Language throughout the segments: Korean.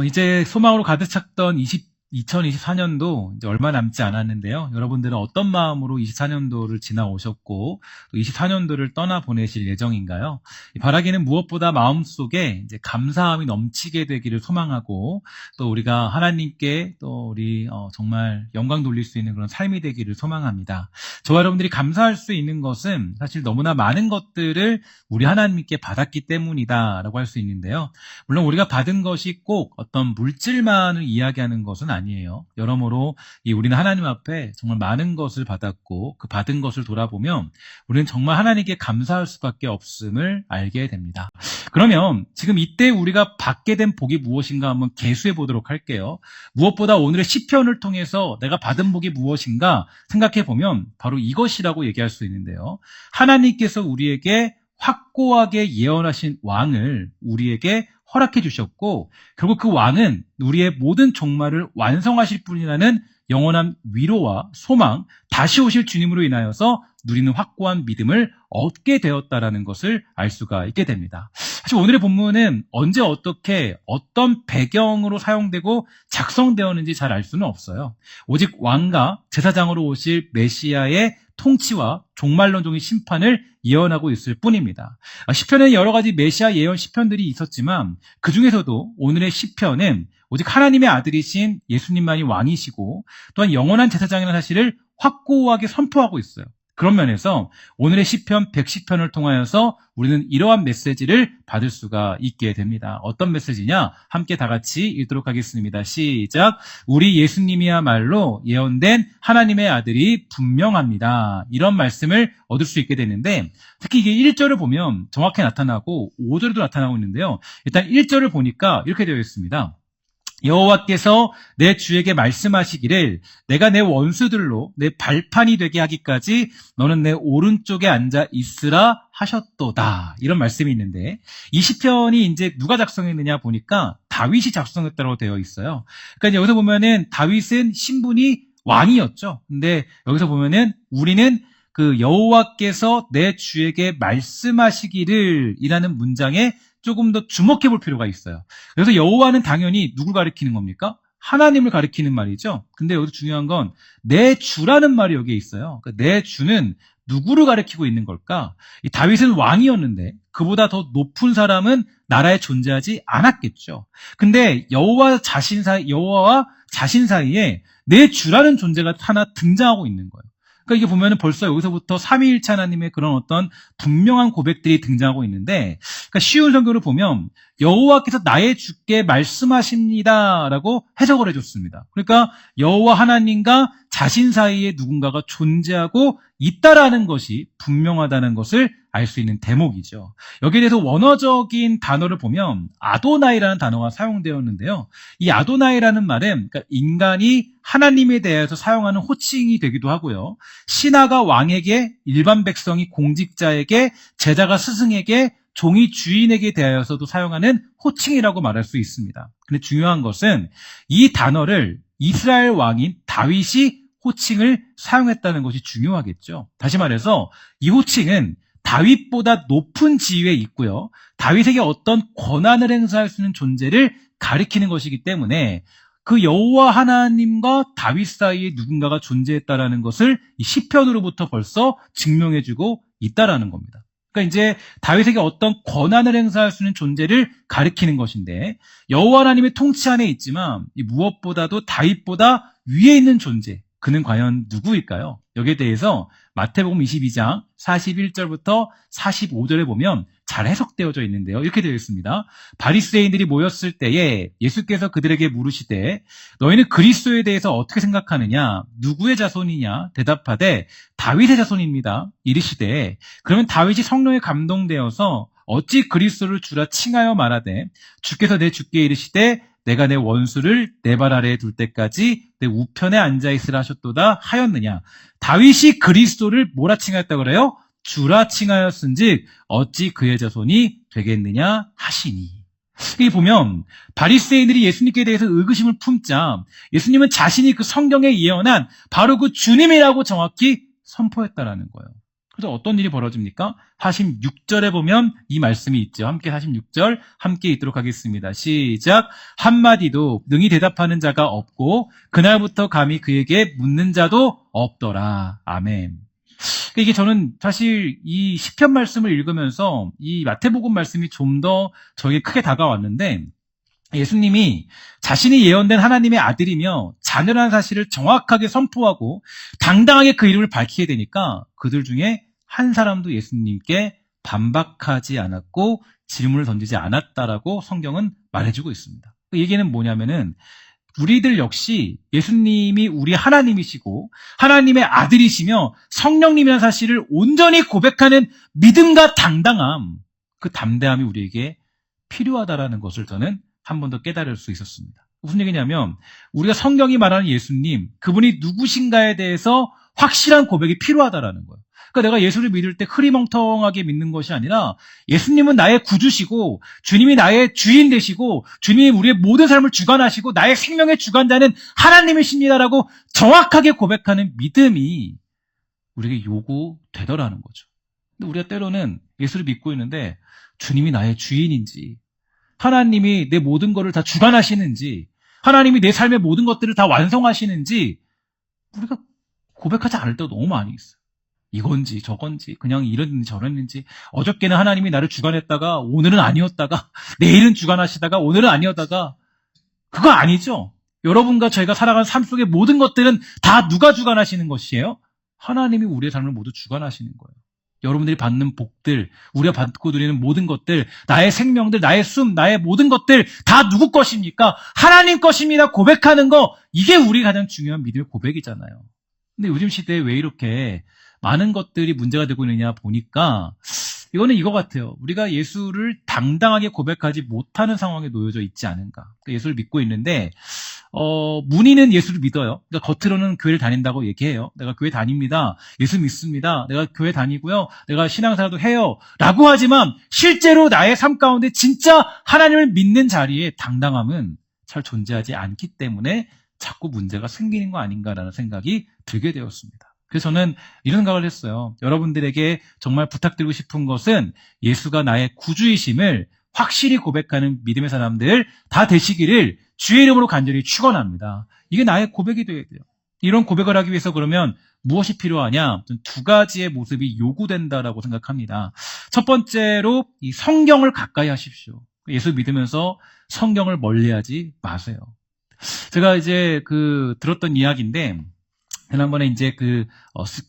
이제 소망으로 가득 찼던 2024년도 이제 얼마 남지 않았는데요. 여러분들은 어떤 마음으로 24년도를 지나오셨고, 또 24년도를 떠나보내실 예정인가요? 바라기는 무엇보다 마음속에 이제 감사함이 넘치게 되기를 소망하고, 또 우리가 하나님께 또 우리 정말 영광 돌릴 수 있는 그런 삶이 되기를 소망합니다. 저와 여러분들이 감사할 수 있는 것은 사실 너무나 많은 것들을 우리 하나님께 받았기 때문이다라고 할 수 있는데요. 물론 우리가 받은 것이 꼭 어떤 물질만을 이야기하는 것은 아니에요. 여러모로 우리는 하나님 앞에 정말 많은 것을 받았고 그 받은 것을 돌아보면 우리는 정말 하나님께 감사할 수밖에 없음을 알게 됩니다. 그러면 지금 이때 우리가 받게 된 복이 무엇인가 한번 계수해 보도록 할게요. 무엇보다 오늘의 시편을 통해서 내가 받은 복이 무엇인가 생각해 보면 바로 이것이라고 얘기할 수 있는데요. 하나님께서 우리에게 확고하게 예언하신 왕을 우리에게 허락해 주셨고, 결국 그 왕은 우리의 모든 종말을 완성하실 분이라는 영원한 위로와 소망, 다시 오실 주님으로 인하여서 누리는 확고한 믿음을 얻게 되었다라는 것을 알 수가 있게 됩니다. 사실 오늘의 본문은 언제 어떻게 어떤 배경으로 사용되고 작성되었는지 잘 알 수는 없어요. 오직 왕과 제사장으로 오실 메시아의 통치와 종말론적인 심판을 예언하고 있을 뿐입니다. 시편에는 여러 가지 메시아 예언 시편들이 있었지만 그 중에서도 오늘의 시편은 오직 하나님의 아들이신 예수님만이 왕이시고 또한 영원한 제사장이라는 사실을 확고하게 선포하고 있어요. 그런 면에서 오늘의 시편 110편을 통하여서 우리는 이러한 메시지를 받을 수가 있게 됩니다. 어떤 메시지냐? 함께 다 같이 읽도록 하겠습니다. 시작. 우리 예수님이야말로 예언된 하나님의 아들이 분명합니다. 이런 말씀을 얻을 수 있게 되는데 특히 이게 1절을 보면 정확히 나타나고 5절에도 나타나고 있는데요. 일단 1절을 보니까 이렇게 되어 있습니다. 여호와께서 내 주에게 말씀하시기를 내가 내 원수들로 내 발판이 되게 하기까지 너는 내 오른쪽에 앉아 있으라 하셨도다. 이런 말씀이 있는데 이 시편이 이제 누가 작성했느냐 보니까 다윗이 작성했다고 되어 있어요. 그러니까 여기서 보면은 다윗은 신분이 왕이었죠. 근데 여기서 보면은 우리는 그 여호와께서 내 주에게 말씀하시기를 이라는 문장에 조금 더 주목해 볼 필요가 있어요. 그래서 여호와는 당연히 누굴 가리키는 겁니까? 하나님을 가리키는 말이죠. 근데 여기서 중요한 건 내 주라는 말이 여기에 있어요. 그러니까 내 주는 누구를 가리키고 있는 걸까? 이 다윗은 왕이었는데 그보다 더 높은 사람은 나라에 존재하지 않았겠죠. 근데 여호와와 자신 사이에 내 주라는 존재가 하나 등장하고 있는 거예요. 그러니까 이게 보면은 벌써 여기서부터 삼위일체 하나님의 그런 어떤 분명한 고백들이 등장하고 있는데, 그러니까 쉬운 성경을 보면 여호와께서 나의 주께 말씀하십니다라고 해석을 해줬습니다. 그러니까 여호와 하나님과 자신 사이에 누군가가 존재하고 있다라는 것이 분명하다는 것을 알 수 있는 대목이죠. 여기에 대해서 원어적인 단어를 보면 아도나이라는 단어가 사용되었는데요. 이 아도나이라는 말은 그러니까 인간이 하나님에 대해서 사용하는 호칭이 되기도 하고요. 신하가 왕에게, 일반 백성이 공직자에게, 제자가 스승에게, 종이 주인에게 대하여서도 사용하는 호칭이라고 말할 수 있습니다. 근데 중요한 것은 이 단어를 이스라엘 왕인 다윗이 호칭을 사용했다는 것이 중요하겠죠. 다시 말해서 이 호칭은 다윗보다 높은 지위에 있고요. 다윗에게 어떤 권한을 행사할 수 있는 존재를 가리키는 것이기 때문에 그 여호와 하나님과 다윗 사이에 누군가가 존재했다라는 것을 이 시편으로부터 벌써 증명해주고 있다라는 겁니다. 그러니까 이제 다윗에게 어떤 권한을 행사할 수 있는 존재를 가리키는 것인데 여호와 하나님의 통치 안에 있지만 무엇보다도 다윗보다 위에 있는 존재, 그는 과연 누구일까요? 여기에 대해서 마태복음 22장 41절부터 45절에 보면 잘 해석되어져 있는데요. 이렇게 되어 있습니다. 바리새인들이 모였을 때에 예수께서 그들에게 물으시되 너희는 그리스도에 대해서 어떻게 생각하느냐? 누구의 자손이냐? 대답하되 다윗의 자손입니다. 이르시되 그러면 다윗이 성령에 감동되어서 어찌 그리스도를 주라 칭하여 말하되 주께서 내 주께 이르시되 내가 내 원수를 내 발 아래에 둘 때까지 내 우편에 앉아있으라 하셨도다 하였느냐. 다윗이 그리스도를 뭐라 칭하였다 그래요? 주라 칭하였은즉 어찌 그의 자손이 되겠느냐 하시니. 여기 보면 바리새인들이 예수님께 대해서 의구심을 품자 예수님은 자신이 그 성경에 예언한 바로 그 주님이라고 정확히 선포했다라는 거예요. 그래서 어떤 일이 벌어집니까? 46절에 보면 이 말씀이 있죠. 함께 46절 함께 읽도록 하겠습니다. 시작. 한마디도 능히 대답하는 자가 없고 그날부터 감히 그에게 묻는 자도 없더라. 아멘. 이게 저는 사실 이 시편 말씀을 읽으면서 이 마태복음 말씀이 좀 더 저에게 크게 다가왔는데, 예수님이 자신이 예언된 하나님의 아들이며 자녀라는 사실을 정확하게 선포하고 당당하게 그 이름을 밝히게 되니까 그들 중에 한 사람도 예수님께 반박하지 않았고 질문을 던지지 않았다라고 성경은 말해주고 있습니다. 그 얘기는 뭐냐면은 우리들 역시 예수님이 우리 하나님이시고 하나님의 아들이시며 성령님이라는 사실을 온전히 고백하는 믿음과 당당함, 그 담대함이 우리에게 필요하다라는 것을 저는 한 번 더 깨달을 수 있었습니다. 무슨 얘기냐면 우리가 성경이 말하는 예수님, 그분이 누구신가에 대해서 확실한 고백이 필요하다라는 거예요. 그러니까 내가 예수를 믿을 때 흐리멍텅하게 믿는 것이 아니라 예수님은 나의 구주시고 주님이 나의 주인 되시고 주님이 우리의 모든 삶을 주관하시고 나의 생명의 주관자는 하나님이십니다라고 정확하게 고백하는 믿음이 우리에게 요구되더라는 거죠. 근데 우리가 때로는 예수를 믿고 있는데 주님이 나의 주인인지, 하나님이 내 모든 것을 다 주관하시는지, 하나님이 내 삶의 모든 것들을 다 완성하시는지 우리가 고백하지 않을 때가 너무 많이 있어요. 이건지 저건지 그냥 이랬는지 저랬는지, 어저께는 하나님이 나를 주관했다가 오늘은 아니었다가, 내일은 주관하시다가 오늘은 아니었다가, 그거 아니죠. 여러분과 저희가 살아가는 삶 속의 모든 것들은 다 누가 주관하시는 것이에요? 하나님이 우리의 삶을 모두 주관하시는 거예요. 여러분들이 받는 복들, 우리가 받고 누리는 모든 것들, 나의 생명들, 나의 숨, 나의 모든 것들 다 누구 것입니까? 하나님 것입니다. 고백하는 거, 이게 우리 가장 중요한 믿음의 고백이잖아요. 근데 요즘 시대에 왜 이렇게 많은 것들이 문제가 되고 있느냐 보니까 이거는 이거 같아요. 우리가 예수를 당당하게 고백하지 못하는 상황에 놓여져 있지 않은가. 예수를 믿고 있는데 문의는 예수를 믿어요. 그러니까 겉으로는 교회를 다닌다고 얘기해요. 내가 교회 다닙니다. 예수 믿습니다. 내가 교회 다니고요. 내가 신앙생활도 해요. 라고 하지만 실제로 나의 삶 가운데 진짜 하나님을 믿는 자리에 당당함은 잘 존재하지 않기 때문에 자꾸 문제가 생기는 거 아닌가라는 생각이 들게 되었습니다. 그래서 저는 이런 생각을 했어요. 여러분들에게 정말 부탁드리고 싶은 것은 예수가 나의 구주이심을 확실히 고백하는 믿음의 사람들 다 되시기를 주의 이름으로 간절히 축원합니다. 이게 나의 고백이 되어야 돼요. 이런 고백을 하기 위해서 그러면 무엇이 필요하냐? 두 가지의 모습이 요구된다라고 생각합니다. 첫 번째로 이 성경을 가까이 하십시오. 예수 믿으면서 성경을 멀리하지 마세요. 제가 이제 들었던 이야기인데, 지난번에 이제 그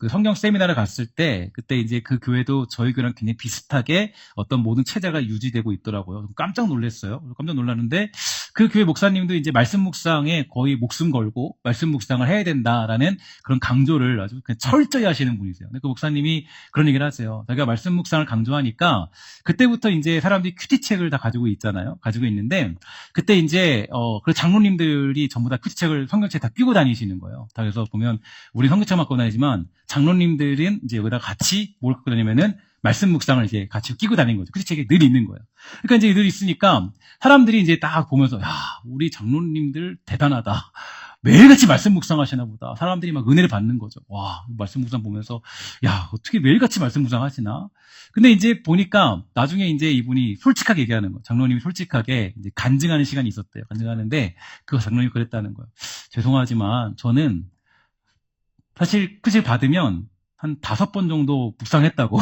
성경 세미나를 갔을 때, 그때 이제 그 교회도 저희 교회랑 굉장히 비슷하게 어떤 모든 체제가 유지되고 있더라고요. 깜짝 놀랐어요. 깜짝 놀랐는데, 그 교회 목사님도 이제 말씀 묵상에 거의 목숨 걸고 말씀 묵상을 해야 된다라는 그런 강조를 아주 그냥 철저히 하시는 분이세요. 근데 그 목사님이 그런 얘기를 하세요. 자기가 말씀 묵상을 강조하니까 그때부터 이제 사람들이 큐티책을 다 가지고 있잖아요. 가지고 있는데, 그때 이제 그 장로님들이 전부 다 큐티책을 성경책 다 끼고 다니시는 거예요. 그래서 보면 우리 성경책만 갖고 다니지만 장로님들은 이제 여기다 같이 뭘 갖고 다니면은 말씀 묵상을 이제 같이 끼고 다니는 거죠. 큐티책이 늘 있는 거예요. 그러니까 이제 늘 있으니까 사람들이 이제 딱 보면서, 야, 우리 장로님들 대단하다. 매일같이 말씀 묵상하시나 보다. 사람들이 막 은혜를 받는 거죠. 와, 말씀 묵상 보면서, 야, 어떻게 매일같이 말씀 묵상하시나? 근데 이제 보니까 나중에 이제 이분이 솔직하게 얘기하는 거예요. 장로님이 솔직하게 이제 간증하는 시간이 있었대요. 간증하는데 그 장로님이 그랬다는 거예요. 죄송하지만 저는 사실 큐티책 받으면 한 5번 정도 묵상했다고.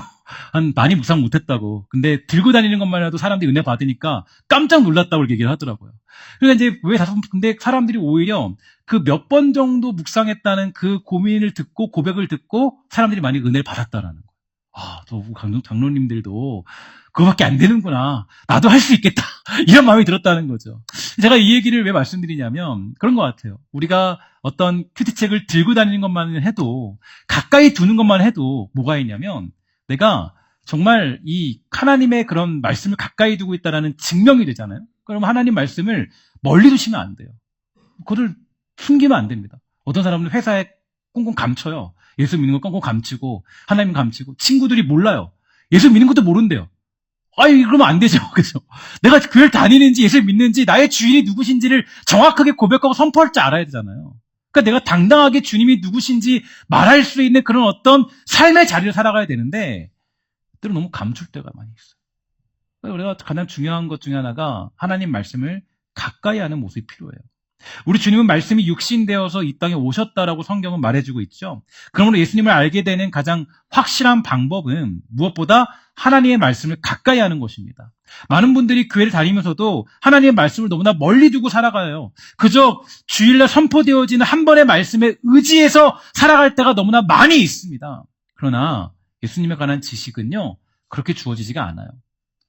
많이 묵상 못했다고. 근데 들고 다니는 것만 해도 사람들이 은혜 받으니까 깜짝 놀랐다고 얘기를 하더라고요. 그러니까 이제 왜 5번, 근데 사람들이 오히려 그 몇 번 정도 묵상했다는 그 고민을 듣고 고백을 듣고 사람들이 많이 은혜를 받았다라는 거예요. 아, 또 장로님들도 그거밖에 안 되는구나. 나도 할 수 있겠다. 이런 마음이 들었다는 거죠. 제가 이 얘기를 왜 말씀드리냐면 그런 것 같아요. 우리가 어떤 큐티책을 들고 다니는 것만 해도, 가까이 두는 것만 해도 뭐가 있냐면 내가 정말 이 하나님의 그런 말씀을 가까이 두고 있다는 증명이 되잖아요. 그럼 하나님 말씀을 멀리 두시면 안 돼요. 그거를 숨기면 안 됩니다. 어떤 사람은 회사에 꽁꽁 감춰요. 예수 믿는 거 꽁꽁 감추고 하나님 감추고, 친구들이 몰라요. 예수 믿는 것도 모른대요. 아이, 그러면 안 되죠. 그죠? 내가 교회를 다니는지 예수 믿는지 나의 주인이 누구신지를 정확하게 고백하고 선포할 줄 알아야 되잖아요. 그러니까 내가 당당하게 주님이 누구신지 말할 수 있는 그런 어떤 삶의 자리를 살아가야 되는데 때로 너무 감출 때가 많이 있어요. 그러니까 우리가 가장 중요한 것 중에 하나가 하나님 말씀을 가까이 하는 모습이 필요해요. 우리 주님은 말씀이 육신되어서 이 땅에 오셨다라고 성경은 말해주고 있죠. 그러므로 예수님을 알게 되는 가장 확실한 방법은 무엇보다 하나님의 말씀을 가까이 하는 것입니다. 많은 분들이 교회를 다니면서도 하나님의 말씀을 너무나 멀리 두고 살아가요. 그저 주일날 선포되어지는 한 번의 말씀에 의지해서 살아갈 때가 너무나 많이 있습니다. 그러나 예수님에 관한 지식은요, 그렇게 주어지지가 않아요.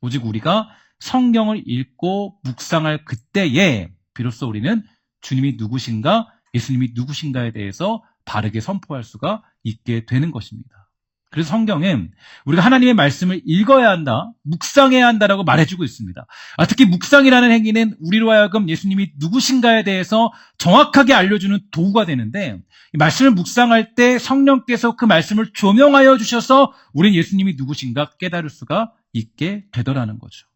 오직 우리가 성경을 읽고 묵상할 그때에 비로소 우리는 주님이 누구신가, 예수님이 누구신가에 대해서 바르게 선포할 수가 있게 되는 것입니다. 그래서 성경은 우리가 하나님의 말씀을 읽어야 한다, 묵상해야 한다라고 말해주고 있습니다. 특히 묵상이라는 행위는 우리로 하여금 예수님이 누구신가에 대해서 정확하게 알려주는 도구가 되는데, 이 말씀을 묵상할 때 성령께서 그 말씀을 조명하여 주셔서 우리는 예수님이 누구신가 깨달을 수가 있게 되더라는 거죠.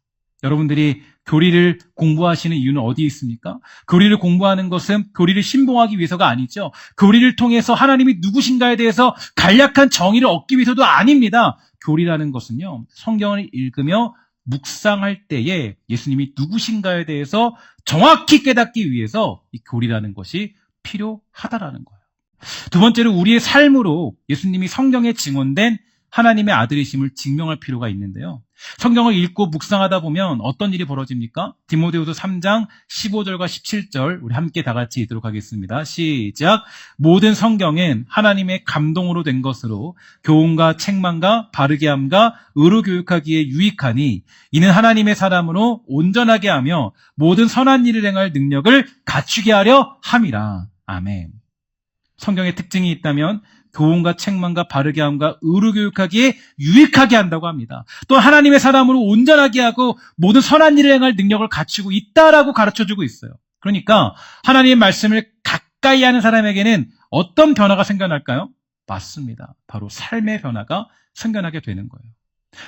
여러분들이 교리를 공부하시는 이유는 어디에 있습니까? 교리를 공부하는 것은 교리를 신봉하기 위해서가 아니죠. 교리를 통해서 하나님이 누구신가에 대해서 간략한 정의를 얻기 위해서도 아닙니다. 교리라는 것은요, 성경을 읽으며 묵상할 때에 예수님이 누구신가에 대해서 정확히 깨닫기 위해서 이 교리라는 것이 필요하다라는 거예요. 두 번째로 우리의 삶으로 예수님이 성경에 증언된 하나님의 아들이심을 증명할 필요가 있는데요. 성경을 읽고 묵상하다 보면 어떤 일이 벌어집니까? 디모데후서 3장 15절과 17절 우리 함께 다 같이 읽도록 하겠습니다. 시작. 모든 성경은 하나님의 감동으로 된 것으로 교훈과 책망과 바르게 함과 의로 교육하기에 유익하니 이는 하나님의 사람으로 온전하게 하며 모든 선한 일을 행할 능력을 갖추게 하려 함이라. 아멘. 성경의 특징이 있다면 교훈과 책망과 바르게 함과 의로 교육하기에 유익하게 한다고 합니다. 또 하나님의 사람으로 온전하게 하고 모든 선한 일을 행할 능력을 갖추고 있다라고 가르쳐주고 있어요. 그러니까 하나님의 말씀을 가까이 하는 사람에게는 어떤 변화가 생겨날까요? 맞습니다. 바로 삶의 변화가 생겨나게 되는 거예요.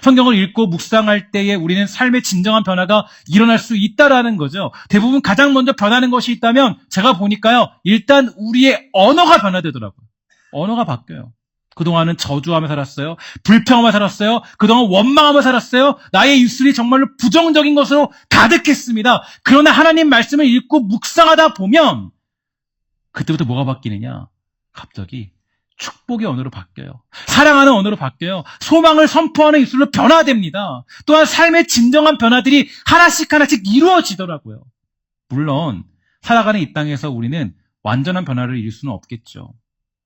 성경을 읽고 묵상할 때에 우리는 삶의 진정한 변화가 일어날 수 있다라는 거죠. 대부분 가장 먼저 변하는 것이 있다면 제가 보니까요, 일단 우리의 언어가 변화되더라고요. 언어가 바뀌어요. 그동안은 저주하며 살았어요. 불평하며 살았어요. 그동안 원망하며 살았어요. 나의 입술이 정말로 부정적인 것으로 가득했습니다. 그러나 하나님 말씀을 읽고 묵상하다 보면 그때부터 뭐가 바뀌느냐? 갑자기 축복의 언어로 바뀌어요. 사랑하는 언어로 바뀌어요. 소망을 선포하는 입술로 변화됩니다. 또한 삶의 진정한 변화들이 하나씩 하나씩 이루어지더라고요. 물론 살아가는 이 땅에서 우리는 완전한 변화를 이룰 수는 없겠죠.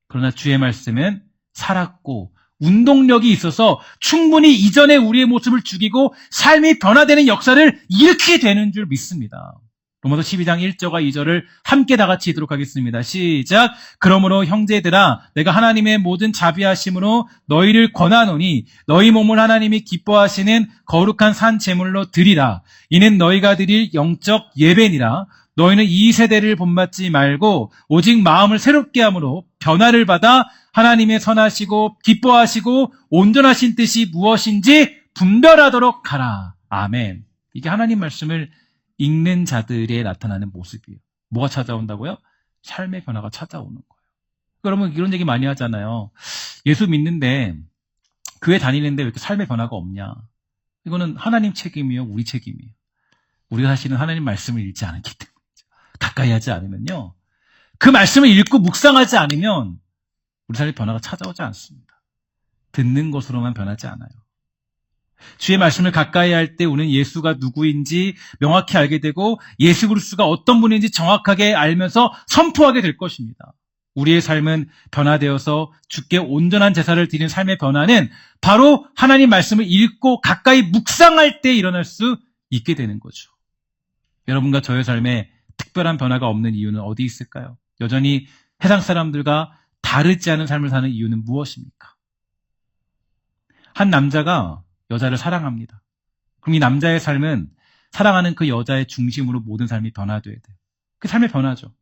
그러나 주의 말씀은 살았고 운동력이 있어서 충분히 이전의 우리의 모습을 죽이고 삶이 변화되는 역사를 일으키게 되는 줄 믿습니다. 로마서 12장 1절과 2절을 함께 다 같이 읽도록 하겠습니다. 시작. 그러므로 형제들아 내가 하나님의 모든 자비하심으로 너희를 권하노니 너희 몸을 하나님이 기뻐하시는 거룩한 산 제물로 드리라. 이는 너희가 드릴 영적 예배니라. 너희는 이 세대를 본받지 말고 오직 마음을 새롭게 함으로 변화를 받아 하나님의 선하시고 기뻐하시고 온전하신 뜻이 무엇인지 분별하도록 하라. 아멘. 이게 하나님 말씀을 읽는 자들에 나타나는 모습이에요. 뭐가 찾아온다고요? 삶의 변화가 찾아오는 거예요. 여러분 이런 얘기 많이 하잖아요. 예수 믿는데 교회 다니는데 왜 이렇게 삶의 변화가 없냐? 이거는 하나님 책임이에요, 우리 책임이에요. 우리가 사실은 하나님 말씀을 읽지 않았기 때문에 가까이 하지 않으면요, 그 말씀을 읽고 묵상하지 않으면 우리 삶의 변화가 찾아오지 않습니다. 듣는 것으로만 변하지 않아요. 주의 말씀을 가까이 할 때 우리는 예수가 누구인지 명확히 알게 되고 예수 그리스도가 어떤 분인지 정확하게 알면서 선포하게 될 것입니다. 우리의 삶은 변화되어서 주께 온전한 제사를 드리는 삶의 변화는 바로 하나님 말씀을 읽고 가까이 묵상할 때 일어날 수 있게 되는 거죠. 여러분과 저의 삶에 특별한 변화가 없는 이유는 어디 있을까요? 여전히 세상 사람들과 다르지 않은 삶을 사는 이유는 무엇입니까? 한 남자가 여자를 사랑합니다. 그럼 이 남자의 삶은 사랑하는 그 여자의 중심으로 모든 삶이 변화돼야 돼요. 그 삶의 변화죠.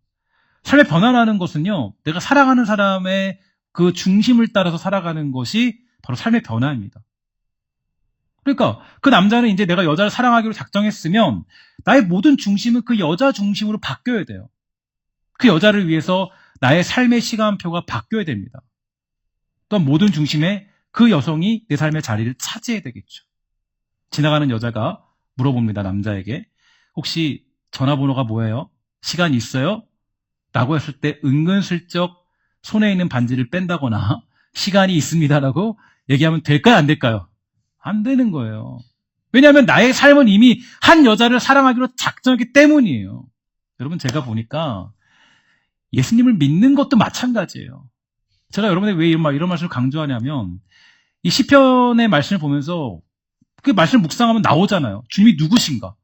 삶의 변화라는 것은요, 내가 사랑하는 사람의 그 중심을 따라서 살아가는 것이 바로 삶의 변화입니다. 그러니까 그 남자는 이제 내가 여자를 사랑하기로 작정했으면 나의 모든 중심은 그 여자 중심으로 바뀌어야 돼요. 그 여자를 위해서 나의 삶의 시간표가 바뀌어야 됩니다. 또한 모든 중심에 그 여성이 내 삶의 자리를 차지해야 되겠죠. 지나가는 여자가 물어봅니다. 남자에게. 혹시 전화번호가 뭐예요? 시간 있어요? 라고 했을 때 은근슬쩍 손에 있는 반지를 뺀다거나 시간이 있습니다라고 얘기하면 될까요? 안 될까요? 안 되는 거예요. 왜냐하면 나의 삶은 이미 한 여자를 사랑하기로 작정했기 때문이에요. 여러분, 제가 보니까 예수님을 믿는 것도 마찬가지예요. 제가 여러분에게 왜 이런 말씀을 강조하냐면 이 시편의 말씀을 보면서 그 말씀을 묵상하면 나오잖아요. 주님이 누구신가?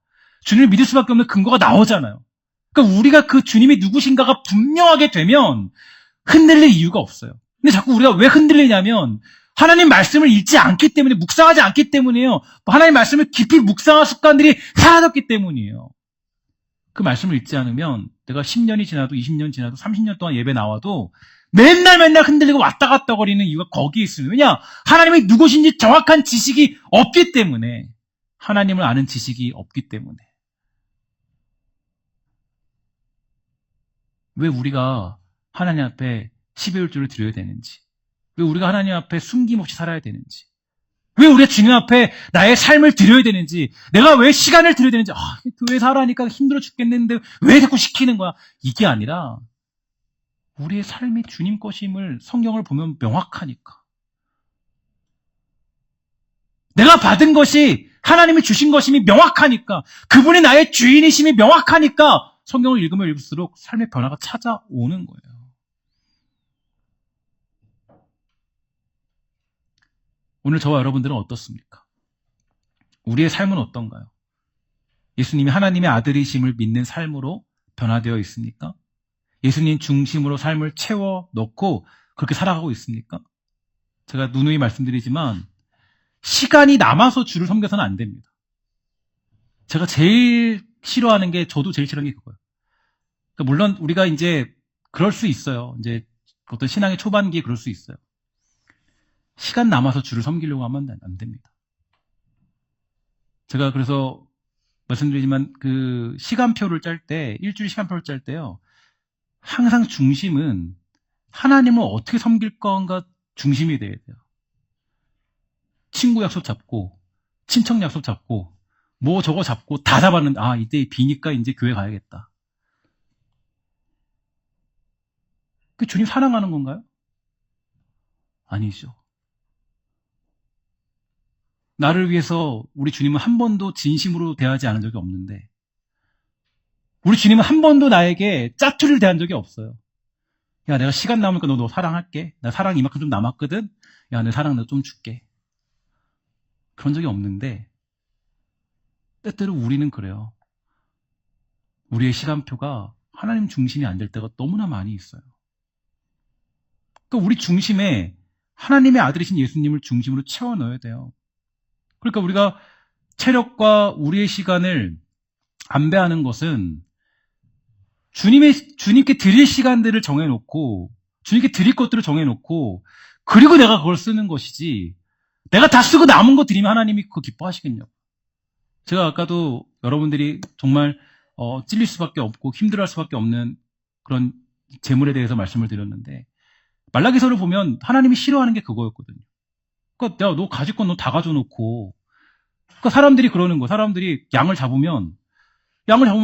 주님을 믿을 수밖에 없는 근거가 나오잖아요. 그러니까 우리가 그 주님이 누구신가가 분명하게 되면 흔들릴 이유가 없어요. 근데 자꾸 우리가 왜 흔들리냐면 하나님 말씀을 읽지 않기 때문에, 묵상하지 않기 때문이에요. 하나님 말씀을 깊이 묵상할 습관들이 사라졌기 때문이에요. 그 말씀을 읽지 않으면 내가 10년이 지나도 20년 지나도 30년 동안 예배 나와도 맨날 흔들리고 왔다 갔다 거리는 이유가 거기에 있습니다. 왜냐? 하나님이 누구신지 정확한 지식이 없기 때문에. 하나님을 아는 지식이 없기 때문에. 왜 우리가 하나님 앞에 12율주를 드려야 되는지, 왜 우리가 하나님 앞에 숨김없이 살아야 되는지, 왜 우리가 주님 앞에 나의 삶을 드려야 되는지, 내가 왜 시간을 드려야 되는지, 교회 살아니까 힘들어 죽겠는데 왜 자꾸 시키는 거야? 이게 아니라 우리의 삶이 주님 것임을 성경을 보면 명확하니까. 내가 받은 것이 하나님이 주신 것임이 명확하니까, 그분이 나의 주인이심이 명확하니까 성경을 읽으면 읽을수록 삶의 변화가 찾아오는 거예요. 오늘 저와 여러분들은 어떻습니까? 우리의 삶은 어떤가요? 예수님이 하나님의 아들이심을 믿는 삶으로 변화되어 있습니까? 예수님 중심으로 삶을 채워 넣고 그렇게 살아가고 있습니까? 제가 누누이 말씀드리지만 시간이 남아서 주를 섬겨서는 안 됩니다. 제가 제일 싫어하는 게, 저도 제일 싫어하는 게 그거예요. 그러니까 물론 우리가 이제 그럴 수 있어요. 이제 어떤 신앙의 초반기에 그럴 수 있어요. 시간 남아서 주를 섬기려고 하면 안 됩니다. 제가 그래서 말씀드리지만 그 시간표를 짤 때, 일주일 시간표를 짤 때요, 항상 중심은 하나님을 어떻게 섬길 건가 중심이 돼야 돼요. 친구 약속 잡고, 친척 약속 잡고, 뭐 저거 잡고 다 잡았는데, 이때 비니까 이제 교회 가야겠다. 그 주님 사랑하는 건가요? 아니죠. 나를 위해서 우리 주님은 한 번도 진심으로 대하지 않은 적이 없는데, 우리 주님은 한 번도 나에게 짜투리를 대한 적이 없어요. 야, 내가 시간 남으니까 너 사랑할게. 나 사랑 이만큼 좀 남았거든. 야, 내 사랑 너 좀 줄게. 그런 적이 없는데, 때때로 우리는 그래요. 우리의 시간표가 하나님 중심이 안 될 때가 너무나 많이 있어요. 그러니까 우리 중심에 하나님의 아들이신 예수님을 중심으로 채워 넣어야 돼요. 그러니까 우리가 체력과 우리의 시간을 안배하는 것은 주님께 드릴 시간들을 정해놓고, 주님께 드릴 것들을 정해놓고, 그리고 내가 그걸 쓰는 것이지, 내가 다 쓰고 남은 거 드리면 하나님이 그거 기뻐하시겠냐고. 제가 아까도 여러분들이 정말 찔릴 수밖에 없고 힘들어할 수밖에 없는 그런 재물에 대해서 말씀을 드렸는데, 말라기서를 보면 하나님이 싫어하는 게 그거였거든요. 그러니까 너 가질 건 너 다 가져놓고, 그러니까 사람들이 그러는 거, 사람들이 양을 잡으면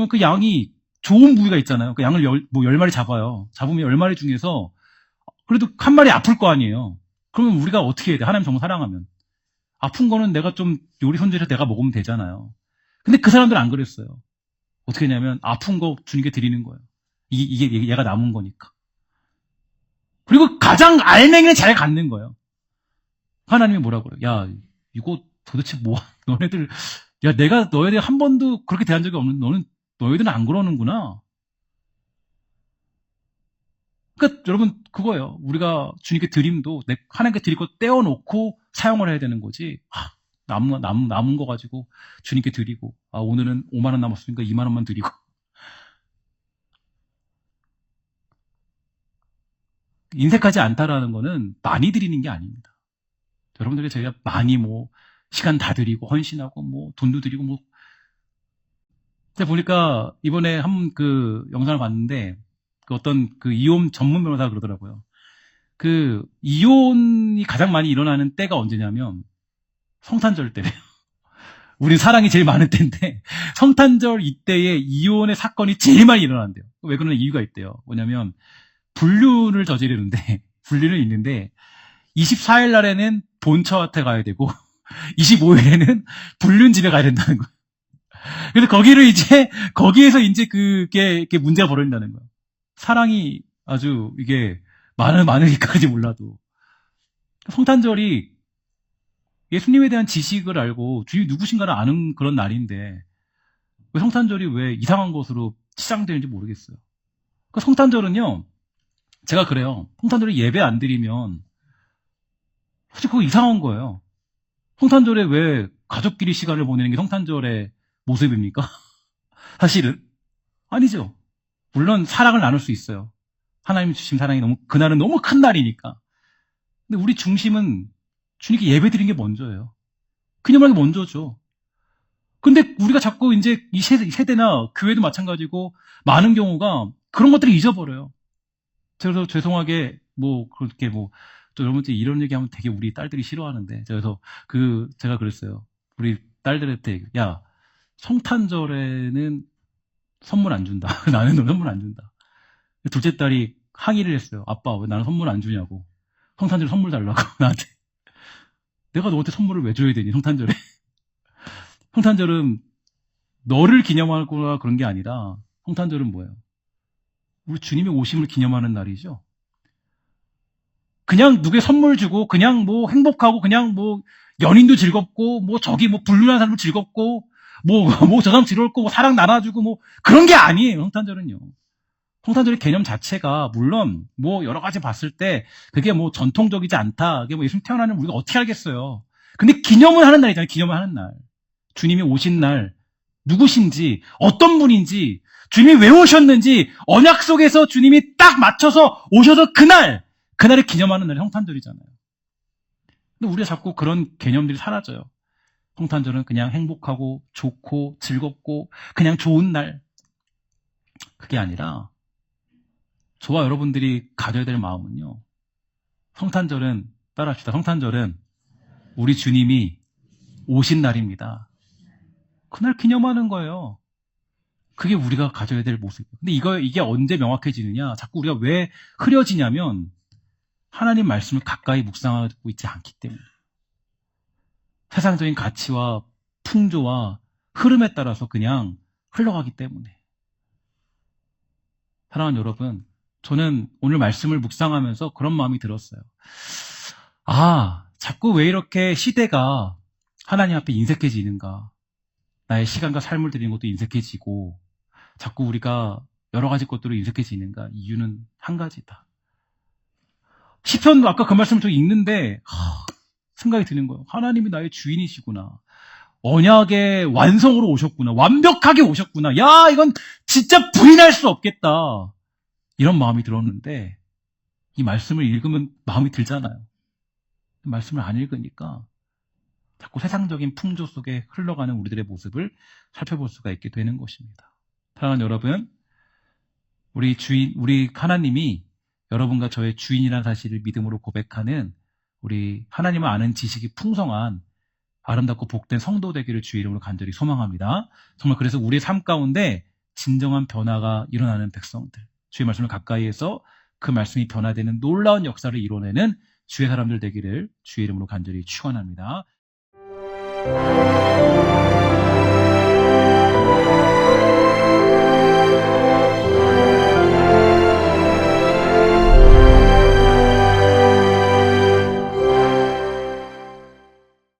그 양이 좋은 부위가 있잖아요. 그 양을 10마리 잡아요. 잡으면 10마리 중에서 그래도 한 마리 아플 거 아니에요. 그러면 우리가 어떻게 해야 돼? 하나님 정말 사랑하면. 아픈 거는 내가 좀 요리 손질해서 내가 먹으면 되잖아요. 근데 그 사람들은 안 그랬어요. 어떻게 했냐면 아픈 거 주님께 드리는 거예요. 이게 얘가 남은 거니까. 그리고 가장 알맹이는 잘 갖는 거예요. 하나님이 뭐라고 그래요? 야, 이거 도대체 뭐, 너네들, 야, 내가 너희들 한 번도 그렇게 대한 적이 없는, 너희들은 안 그러는구나. 그러니까 여러분, 그거예요. 우리가 주님께 드림도 하나님께 드릴 거 떼어놓고 사용을 해야 되는 거지. 남은 거 가지고 주님께 드리고, 오늘은 5만 원 남았으니까 2만 원만 드리고. 인색하지 않다라는 거는 많이 드리는 게 아닙니다. 여러분들이 저희가 많이 시간 다 드리고 헌신하고 돈도 드리고 제가 보니까 이번에 한 그 영상을 봤는데, 그 어떤 그 이혼 전문 변호사가 그러더라고요. 그 이혼이 가장 많이 일어나는 때가 언제냐면 성탄절 때래요. 우린 사랑이 제일 많은 때인데 성탄절 이때에 이혼의 사건이 제일 많이 일어난대요. 왜 그러는 이유가 있대요. 뭐냐면 불륜을 저지르는데 불륜을 있는데 24일 날에는 본처한테 가야 되고 25일에는 불륜 집에 가야 된다는 거예요. 그래서 거기에서 이제 그게 문제가 벌어진다는 거예요. 사랑이 아주 이게 많으니까지 몰라도. 성탄절이 예수님에 대한 지식을 알고 주님 누구신가를 아는 그런 날인데 왜 성탄절이 왜 이상한 것으로 치장되는지 모르겠어요. 그 성탄절은요, 제가 그래요. 성탄절에 예배 안 드리면 사실 그거 이상한 거예요. 성탄절에 왜 가족끼리 시간을 보내는 게 성탄절의 모습입니까? 사실은 아니죠. 물론 사랑을 나눌 수 있어요. 하나님 주신 사랑이 그날은 너무 큰 날이니까. 근데 우리 중심은 주님께 예배 드리는 게 먼저예요. 그녀만이 먼저죠. 근데 우리가 자꾸 이제 이 세대나 교회도 마찬가지고 많은 경우가 그런 것들을 잊어버려요. 그래서 죄송하게 그렇게 또 여러분들 이런 얘기하면 되게 우리 딸들이 싫어하는데 그래서 제가 그랬어요. 우리 딸들한테 야 성탄절에는 선물 안 준다. 나는 너 선물 안 준다. 둘째 딸이 항의를 했어요. 아빠 왜 나는 선물 안 주냐고. 성탄절에 선물 달라고 나한테. 내가 너한테 선물을 왜 줘야 되니 성탄절에. 성탄절은 너를 기념하거나 그런 게 아니라 성탄절은 뭐예요? 우리 주님의 오심을 기념하는 날이죠. 그냥 누구의 선물 주고 그냥 행복하고 그냥 연인도 즐겁고 불륜한 사람도 즐겁고 저 사람 즐겁고 사랑 나눠주고 그런 게 아니에요. 성탄절은요. 성탄절의 개념 자체가 물론 여러 가지 봤을 때 그게 전통적이지 않다. 그게 예수님 태어나는 우리가 어떻게 알겠어요. 근데 기념을 하는 날이잖아요. 기념을 하는 날. 주님이 오신 날 누구신지 어떤 분인지 주님이 왜 오셨는지 언약 속에서 주님이 딱 맞춰서 오셔서 그날을 기념하는 날이 성탄절이잖아요. 근데 우리가 자꾸 그런 개념들이 사라져요. 성탄절은 그냥 행복하고 좋고 즐겁고 그냥 좋은 날. 그게 아니라 저와 여러분들이 가져야 될 마음은요. 성탄절은 따라합시다. 성탄절은 우리 주님이 오신 날입니다. 그날 기념하는 거예요. 그게 우리가 가져야 될 모습이에요. 근데 이게 언제 명확해지느냐? 자꾸 우리가 왜 흐려지냐면 하나님 말씀을 가까이 묵상하고 있지 않기 때문에. 세상적인 가치와 풍조와 흐름에 따라서 그냥 흘러가기 때문에. 사랑하는 여러분, 저는 오늘 말씀을 묵상하면서 그런 마음이 들었어요. 자꾸 왜 이렇게 시대가 하나님 앞에 인색해지는가? 나의 시간과 삶을 드리는 것도 인색해지고 자꾸 우리가 여러 가지 것들로 인색해지는가? 이유는 한 가지다. 시편 아까 그 말씀을 좀 읽는데 생각이 드는 거예요. 하나님이 나의 주인이시구나. 언약의 완성으로 오셨구나. 완벽하게 오셨구나. 야, 이건 진짜 부인할 수 없겠다. 이런 마음이 들었는데 이 말씀을 읽으면 마음이 들잖아요. 말씀을 안 읽으니까 자꾸 세상적인 풍조 속에 흘러가는 우리들의 모습을 살펴볼 수가 있게 되는 것입니다. 사랑하는 여러분, 우리 하나님이 여러분과 저의 주인이라는 사실을 믿음으로 고백하는 우리 하나님을 아는 지식이 풍성한 아름답고 복된 성도 되기를 주의 이름으로 간절히 소망합니다. 정말 그래서 우리의 삶 가운데 진정한 변화가 일어나는 백성들, 주의 말씀을 가까이에서 그 말씀이 변화되는 놀라운 역사를 이뤄내는 주의 사람들 되기를 주의 이름으로 간절히 축원합니다.